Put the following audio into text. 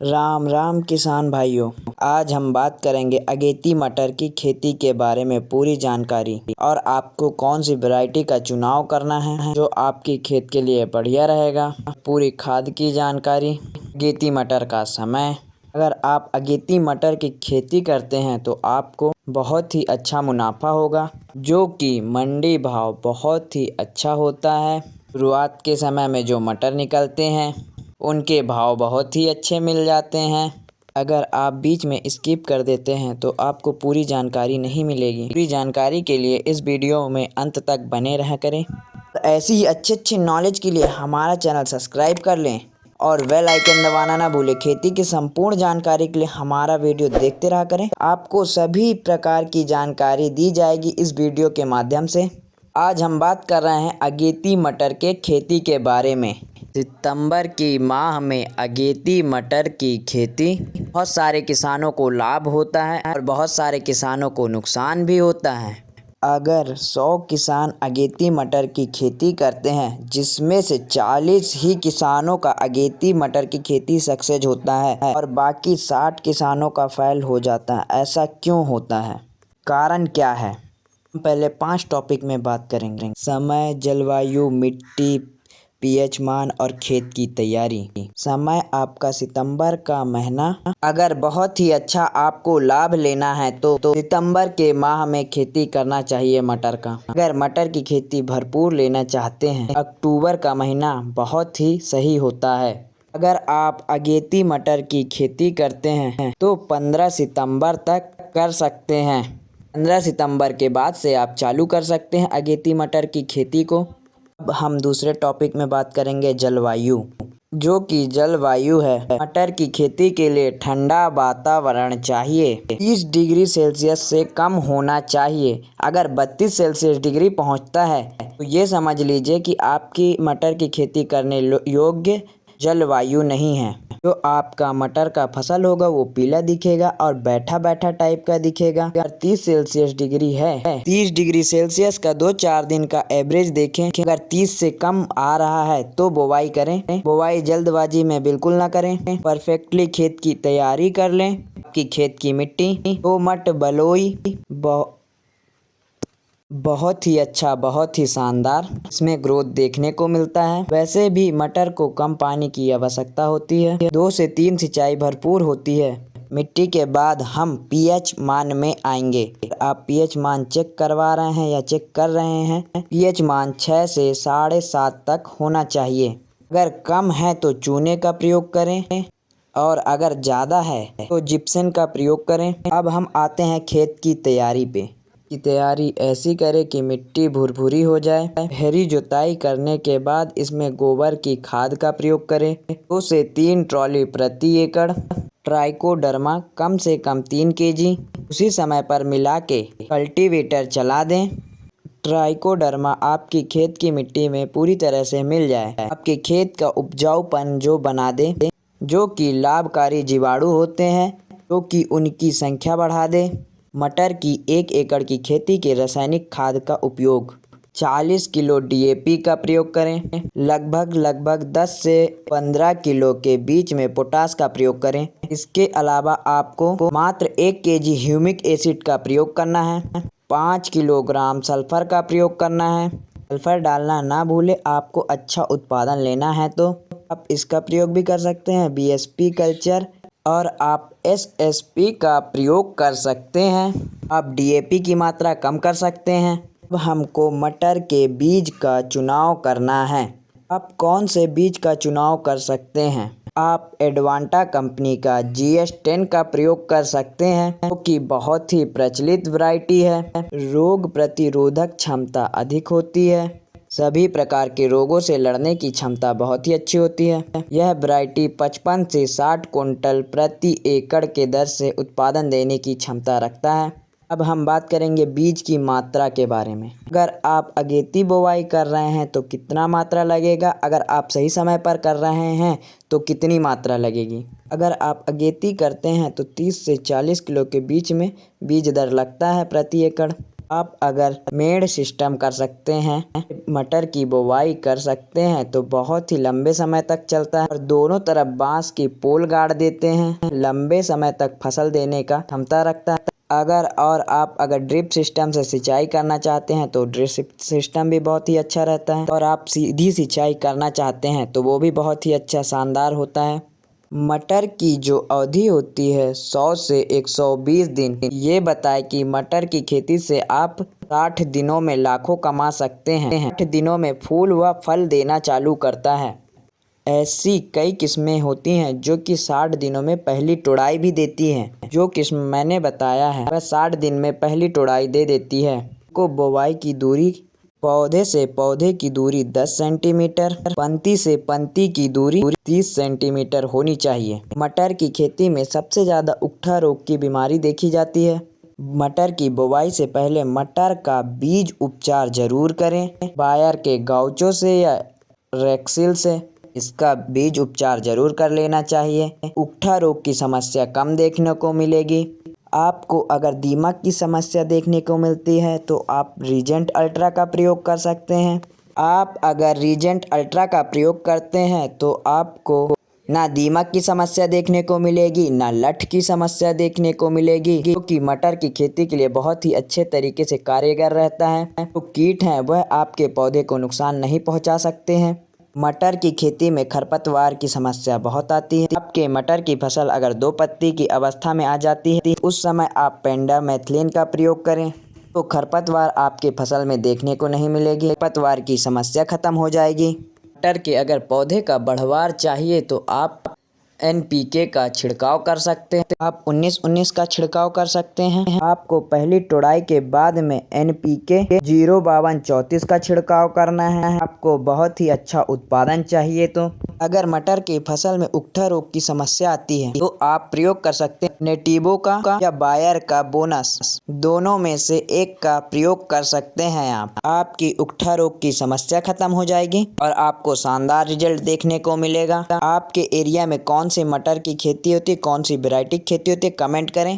राम राम किसान भाइयों, आज हम बात करेंगे अगेती मटर की खेती के बारे में पूरी जानकारी और आपको कौन सी वैरायटी का चुनाव करना है जो आपकी खेत के लिए बढ़िया रहेगा। पूरी खाद की जानकारी, अगेती मटर का समय। अगर आप अगेती मटर की खेती करते हैं तो आपको बहुत ही अच्छा मुनाफा होगा, जो कि मंडी भाव बहुत ही अच्छा होता है। शुरुआत के समय में जो मटर निकलते हैं उनके भाव बहुत ही अच्छे मिल जाते हैं। अगर आप बीच में स्किप कर देते हैं तो आपको पूरी जानकारी नहीं मिलेगी। पूरी जानकारी के लिए इस वीडियो में अंत तक बने रहा करें। ऐसी ही अच्छे नॉलेज के लिए हमारा चैनल सब्सक्राइब कर लें और बेल आइकन दबाना ना भूलें। खेती की संपूर्ण जानकारी के लिए हमारा वीडियो देखते रहा करें। आपको सभी प्रकार की जानकारी दी जाएगी इस वीडियो के माध्यम से। आज हम बात कर रहे हैं अगेती मटर के खेती के बारे में। सितंबर की माह में अगेती मटर की खेती बहुत सारे किसानों को लाभ होता है और बहुत सारे किसानों को नुकसान भी होता है। अगर 100 किसान अगेती मटर की खेती करते हैं, जिसमें से 40 ही किसानों का अगेती मटर की खेती सक्सेस होता है और बाकी 60 किसानों का फेल हो जाता है। ऐसा क्यों होता है, कारण क्या है? हम पहले 5 टॉपिक में बात करेंगे। समय, जलवायु, मिट्टी, पीएच मान और खेत की तैयारी। समय आपका सितंबर का महीना। अगर बहुत ही अच्छा आपको लाभ लेना है तो सितंबर के माह में खेती करना चाहिए मटर का। अगर मटर की खेती भरपूर लेना चाहते हैं, अक्टूबर का महीना बहुत ही सही होता है। अगर आप अगेती मटर की खेती करते हैं तो 15 सितंबर तक कर सकते हैं। 15 सितंबर के बाद से आप चालू कर सकते हैं अगेती मटर की खेती को। अब हम दूसरे टॉपिक में बात करेंगे जलवायु, जो कि जलवायु है। मटर की खेती के लिए ठंडा वातावरण चाहिए। 30 डिग्री सेल्सियस से कम होना चाहिए। अगर 32 सेल्सियस डिग्री पहुंचता है तो ये समझ लीजिए कि आपकी मटर की खेती करने योग्य जलवायु नहीं है। जो आपका मटर का फसल होगा वो पीला दिखेगा और बैठा बैठा टाइप का दिखेगा। अगर 30 सेल्सियस डिग्री है, 30 डिग्री सेल्सियस का 2-4 दिन का एवरेज देखें कि अगर 30 से कम आ रहा है तो बुवाई करें। बुवाई जल्दबाजी में बिल्कुल ना करें। परफेक्टली खेत की तैयारी कर लें। आपकी खेत की मिट्टी दोमट बलुई बहुत ही अच्छा, बहुत ही शानदार इसमें ग्रोथ देखने को मिलता है। वैसे भी मटर को कम पानी की आवश्यकता होती है। 2 से 3 सिंचाई भरपूर होती है। मिट्टी के बाद हम पीएच मान में आएंगे। आप पीएच मान चेक करवा रहे हैं या चेक कर रहे हैं, पीएच मान 6 से 7.5 तक होना चाहिए। अगर कम है तो चूने का प्रयोग करें और अगर ज़्यादा है तो जिप्सम का प्रयोग करें। अब हम आते हैं खेत की तैयारी पे। की तैयारी ऐसी करें कि मिट्टी भुरभुरी हो जाए। गहरी जुताई करने के बाद इसमें गोबर की खाद का प्रयोग करें। 2 से 3 ट्रॉली प्रति एकड़। ट्राइकोडर्मा कम से कम 3 kg उसी समय पर मिला के कल्टीवेटर चला दें। ट्राइकोडर्मा आपकी खेत की मिट्टी में पूरी तरह से मिल जाए, आपके खेत का उपजाऊपन जो बना दे, जो कि लाभकारी जीवाणु होते हैं, जो कि उनकी संख्या बढ़ा दे। मटर की 1 एकड़ की खेती के रासायनिक खाद का उपयोग 40 किलो डीएपी का प्रयोग करें। लगभग 10 से 15 किलो के बीच में पोटास का प्रयोग करें। इसके अलावा आपको मात्र 1 kg ह्यूमिक एसिड का प्रयोग करना है। 5 किलोग्राम सल्फर का प्रयोग करना है। सल्फर डालना ना भूले। आपको अच्छा उत्पादन लेना है तो आप इसका प्रयोग भी कर सकते हैं। बीएसपी कल्चर और आप एसएसपी का प्रयोग कर सकते हैं। आप डीएपी की मात्रा कम कर सकते हैं। अब हमको मटर के बीज का चुनाव करना है। आप कौन से बीज का चुनाव कर सकते हैं? आप एडवांटा कंपनी का GS10 का प्रयोग कर सकते हैं, जो कि बहुत ही प्रचलित वैरायटी है। रोग प्रतिरोधक क्षमता अधिक होती है। सभी प्रकार के रोगों से लड़ने की क्षमता बहुत ही अच्छी होती है। यह वैरायटी 55 से 60 क्विंटल प्रति एकड़ के दर से उत्पादन देने की क्षमता रखता है। अब हम बात करेंगे बीज की मात्रा के बारे में। अगर आप अगेती बुवाई कर रहे हैं तो कितना मात्रा लगेगा, अगर आप सही समय पर कर रहे हैं तो कितनी मात्रा लगेगी। अगर आप अगेती करते हैं तो 30 से 40 किलो के बीच में बीज दर लगता है प्रति एकड़। आप अगर मेड़ सिस्टम कर सकते हैं, मटर की बुवाई कर सकते हैं तो बहुत ही लंबे समय तक चलता है। और दोनों तरफ बांस की पोल गाड़ देते हैं, लंबे समय तक फसल देने का क्षमता रखता है। अगर ड्रिप सिस्टम से सिंचाई करना चाहते हैं तो ड्रिप सिस्टम भी बहुत ही अच्छा रहता है। और आप सीधी सिंचाई करना चाहते हैं तो वो भी बहुत ही अच्छा शानदार होता है। मटर की जो अवधि होती है 100 से 120 दिन। ये बताए कि मटर की खेती से आप 60 दिनों में लाखों कमा सकते हैं। 60 दिनों में फूल व फल देना चालू करता है। ऐसी कई किस्में होती हैं जो कि 60 दिनों में पहली तुड़ाई भी देती हैं। जो किस्म मैंने बताया है वह 60 दिन में पहली तुड़ाई दे देती है। को बुवाई की दूरी, पौधे से पौधे की दूरी 10 सेंटीमीटर, पंक्ति से पंक्ति की दूरी 30 सेंटीमीटर होनी चाहिए। मटर की खेती में सबसे ज़्यादा उकठा रोग की बीमारी देखी जाती है। मटर की बुवाई से पहले मटर का बीज उपचार जरूर करें। बायर के गाउचो से या रेक्सिल से इसका बीज उपचार जरूर कर लेना चाहिए। उकठा रोग की समस्या कम देखने को मिलेगी। आपको अगर दीमक की समस्या देखने को मिलती है तो आप रीजेंट अल्ट्रा का प्रयोग कर सकते हैं। आप अगर रीजेंट अल्ट्रा का प्रयोग करते हैं तो आपको ना दीमक की समस्या देखने को मिलेगी, ना लठ की समस्या देखने को मिलेगी, क्योंकि मटर की खेती के लिए बहुत ही अच्छे तरीके से कारगर रहता है। तो कीट हैं वह आपके पौधे को नुकसान नहीं पहुंचा सकते हैं। मटर की खेती में खरपतवार की समस्या बहुत आती है। आपके मटर की फसल अगर 2 पत्ती की अवस्था में आ जाती है उस समय आप पेंडामेथलिन का प्रयोग करें तो खरपतवार आपके फसल में देखने को नहीं मिलेगी। खरपतवार की समस्या खत्म हो जाएगी। मटर के अगर पौधे का बढ़वार चाहिए तो आप NPK का छिड़काव कर सकते हैं। आप 19-19 का छिड़काव कर सकते हैं। आपको पहली तुड़ाई के बाद में NPK 052-34 का छिड़काव करना है। आपको बहुत ही अच्छा उत्पादन चाहिए तो अगर मटर की फसल में उकठा रोग की समस्या आती है तो आप प्रयोग कर सकते हैं नेटिवो का या बायर का बोनस, दोनों में से एक का प्रयोग कर सकते हैं। आपकी उकठा रोग की समस्या खत्म हो जाएगी और आपको शानदार रिजल्ट देखने को मिलेगा। आपके एरिया में कौन सी मटर की खेती होती है, कौन सी वैरायटी की खेती होती है, कमेंट करें।